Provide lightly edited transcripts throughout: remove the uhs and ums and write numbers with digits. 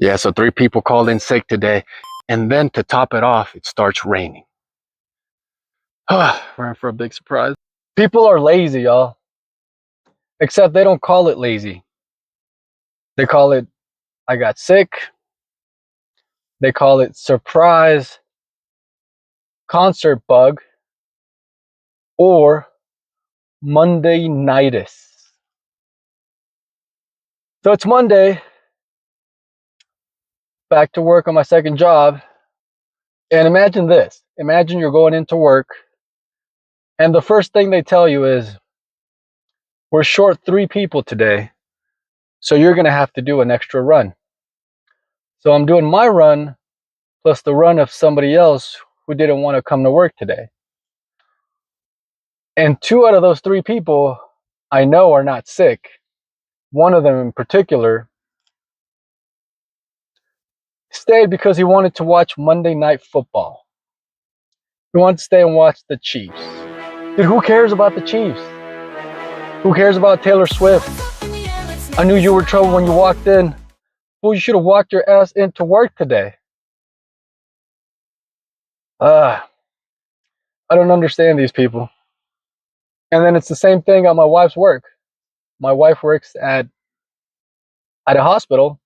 Yeah, so 3 people called in sick today. And then to top it off, it starts raining. We're in for a big surprise. People are lazy, y'all. Except they don't call it lazy. They call it, I got sick. They call it surprise, concert bug, or Monday nightus. So it's Monday, back to work on my second job. And imagine this. Imagine you're going into work, and the first thing they tell you is, we're short 3 people today, so you're going to have to do an extra run. So I'm doing my run plus the run of somebody else who didn't want to come to work today. And 2 out of those 3 people I know are not sick. One of them in particular stayed because he wanted to watch Monday Night Football. He wanted to stay and watch the Chiefs. Dude, who cares about the Chiefs? Who cares about Taylor Swift? I knew you were trouble when you walked in. Well, you should have walked your ass into work today. I don't understand these people. And then it's the same thing at my wife's work. My wife works at a hospital,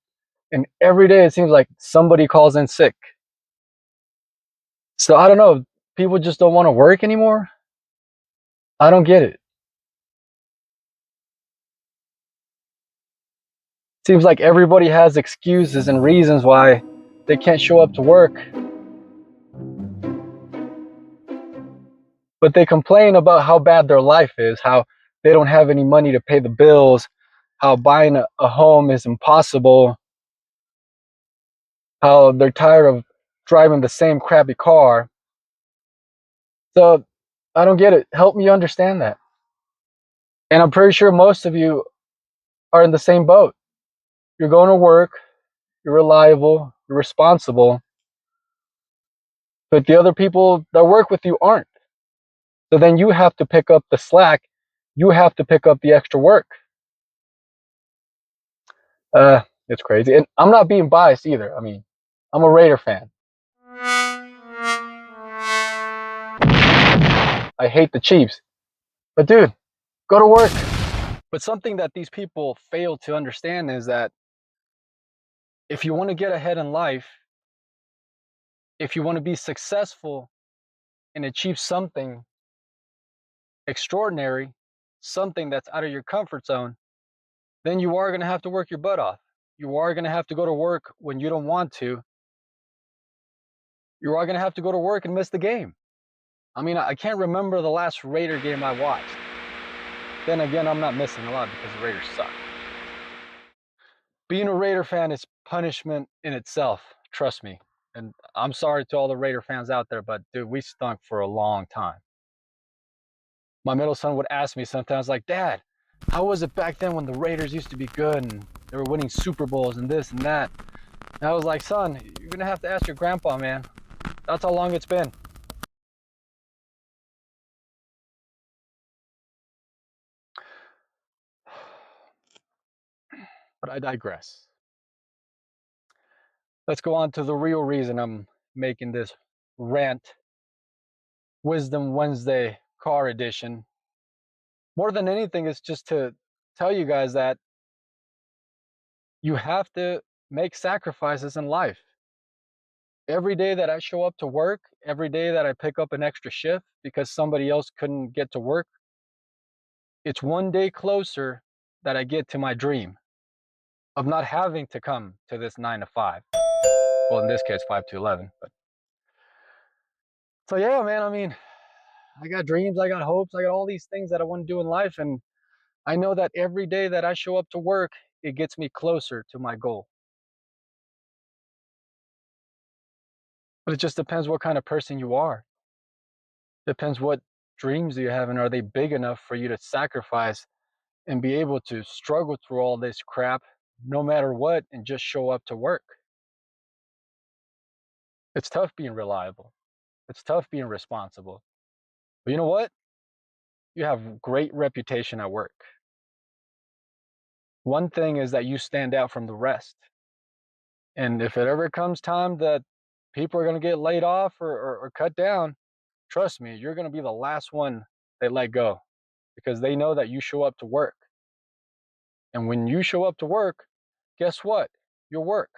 and every day it seems like somebody calls in sick. So I don't know, people just don't want to work anymore? I don't get it. Seems like everybody has excuses and reasons why they can't show up to work. But they complain about how bad their life is, how they don't have any money to pay the bills, how buying a home is impossible, how they're tired of driving the same crappy car. So I don't get it. Help me understand that. And I'm pretty sure most of you are in the same boat. You're going to work, you're reliable, you're responsible, but the other people that work with you aren't. So then you have to pick up the slack. You have to pick up the extra work. It's crazy. And I'm not being biased either. I mean, I'm a Raider fan. I hate the Chiefs. But dude, go to work. But something that these people fail to understand is that if you want to get ahead in life, if you want to be successful and achieve something extraordinary, something that's out of your comfort zone, then you are going to have to work your butt off. You are going to have to go to work when you don't want to. You are going to have to go to work and miss the game. I mean, I can't remember the last Raider game I watched. Then again, I'm not missing a lot because the Raiders suck. Being a Raider fan is punishment in itself. Trust me. And I'm sorry to all the Raider fans out there, but dude, we stunk for a long time. My middle son would ask me sometimes, like, Dad, how was it back then when the Raiders used to be good and they were winning Super Bowls and this and that? And I was like, son, you're going to have to ask your grandpa, man. That's how long it's been. But I digress. Let's go on to the real reason I'm making this rant. Wisdom Wednesday Car Edition. More than anything, it's just to tell you guys that you have to make sacrifices in life. Every day that I show up to work, every day that I pick up an extra shift because somebody else couldn't get to work, it's one day closer that I get to my dream of not having to come to this 9 to 5. Well, in this case, 5 to 11. But so yeah, man, I mean, I got dreams, I got hopes, I got all these things that I want to do in life. And I know that every day that I show up to work, it gets me closer to my goal. But it just depends what kind of person you are. Depends what dreams you have, and are they big enough for you to sacrifice and be able to struggle through all this crap no matter what and just show up to work. It's tough being reliable. It's tough being responsible. But you know what? You have great reputation at work. One thing is that you stand out from the rest. And if it ever comes time that people are going to get laid off or cut down, trust me, you're going to be the last one they let go, because they know that you show up to work. And when you show up to work, guess what? You'll work.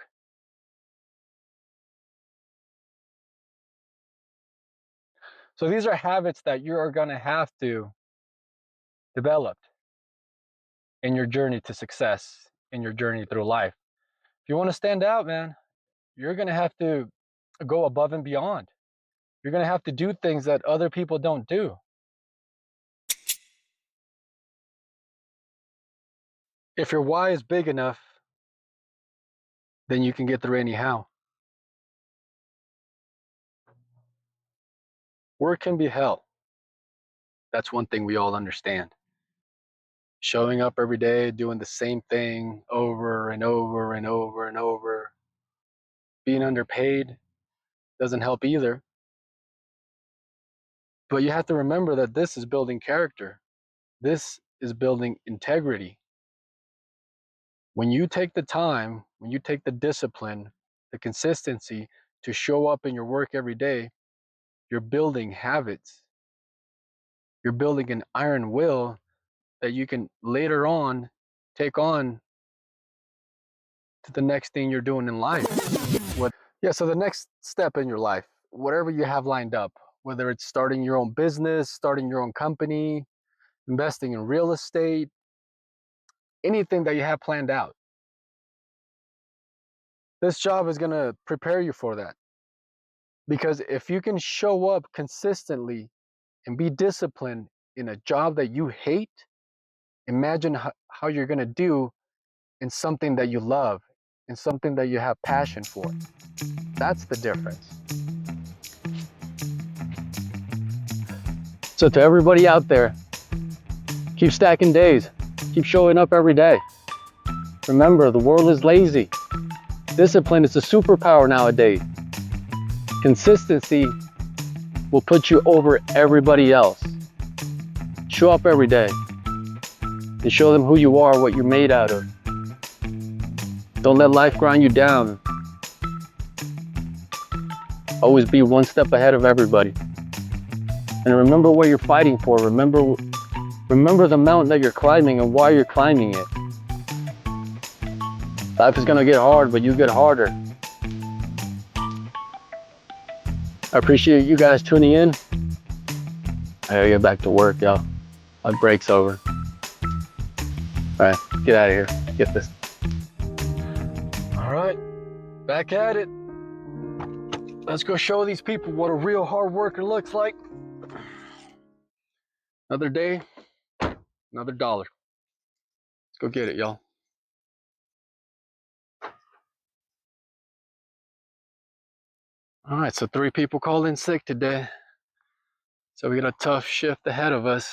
So these are habits that you are going to have to develop in your journey to success, in your journey through life. If you want to stand out, man, you're going to have to go above and beyond. You're going to have to do things that other people don't do. If your why is big enough, then you can get through anyhow. Work can be hell. That's one thing we all understand. Showing up every day, doing the same thing over and over and over and over, being underpaid doesn't help either. But you have to remember that this is building character. This is building integrity. When you take the time, when you take the discipline, the consistency to show up in your work every day, you're building habits. You're building an iron will that you can later on take on to the next thing you're doing in life. So the next step in your life, whatever you have lined up, whether it's starting your own business, starting your own company, investing in real estate, anything that you have planned out, this job is going to prepare you for that. Because if you can show up consistently and be disciplined in a job that you hate, imagine how you're going to do in something that you love, in something that you have passion for. That's the difference. So to everybody out there, keep stacking days. Keep showing up every day. Remember, the world is lazy. Discipline is a superpower nowadays. Consistency will put you over everybody else. Show up every day and show them who you are, what you're made out of. Don't let life grind you down. Always be one step ahead of everybody. And remember what you're fighting for. Remember the mountain that you're climbing and why you're climbing it. Life is gonna get hard, but you get harder. I appreciate you guys tuning in. I gotta get back to work, y'all. My break's over. All right, get out of here. Get this. All right, back at it. Let's go show these people what a real hard worker looks like. Another day, another dollar. Let's go get it, y'all. All right, so 3 people called in sick today. So we got a tough shift ahead of us.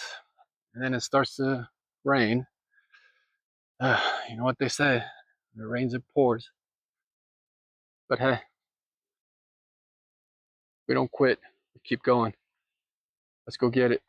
And then it starts to rain. You know what they say, it rains, it pours. But hey, we don't quit. We keep going. Let's go get it.